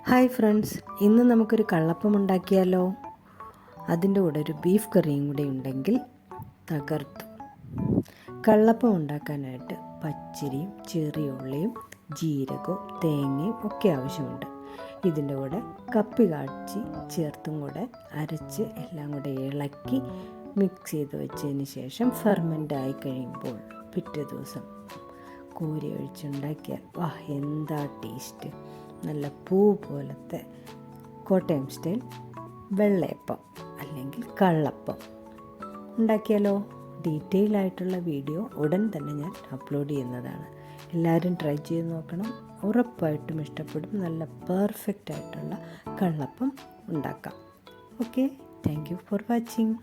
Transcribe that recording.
Hi friends, ഇന്ന് നമുക്കൊരു കള്ളപ്പം ഉണ്ടാക്കിയാലോ? അതിൻ്റെ കൂടെ ഒരു ബീഫ് കറിയും കൂടെ ഉണ്ടെങ്കിൽ തകർത്തു. കള്ളപ്പം ഉണ്ടാക്കാനായിട്ട് പച്ചരിയും ചെറിയ ഉള്ളിയും ജീരകവും തേങ്ങയും ഒക്കെ ആവശ്യമുണ്ട്. ഇതിൻ്റെ കൂടെ കപ്പി കാച്ചി ചേർത്തും കൂടെ അരച്ച് എല്ലാം കൂടെ ഇളക്കി മിക്സ് ചെയ്ത് വെച്ചതിന് ശേഷം ഫെർമെൻ്റ് ആയി കഴിയുമ്പോൾ പിറ്റേ ദിവസം കോരി ഒഴിച്ചുണ്ടാക്കിയാൽ എന്താ ടേസ്റ്റ്! നല്ല പൂ പോലത്തെ കോട്ടയം സ്റ്റൈൽ വെള്ളയപ്പം അല്ലെങ്കിൽ കള്ളപ്പം ഉണ്ടാക്കിയാലോ? ഡീറ്റെയിൽ ആയിട്ടുള്ള വീഡിയോ ഉടൻ തന്നെ ഞാൻ അപ്ലോഡ് ചെയ്യുന്നതാണ്. എല്ലാവരും ട്രൈ ചെയ്ത് നോക്കണം, ഉറപ്പായിട്ടും ഇഷ്ടപ്പെടും. നല്ല പെർഫെക്റ്റ് ആയിട്ടുള്ള കള്ളപ്പം ഉണ്ടാക്കാം. Okay, thank you for watching.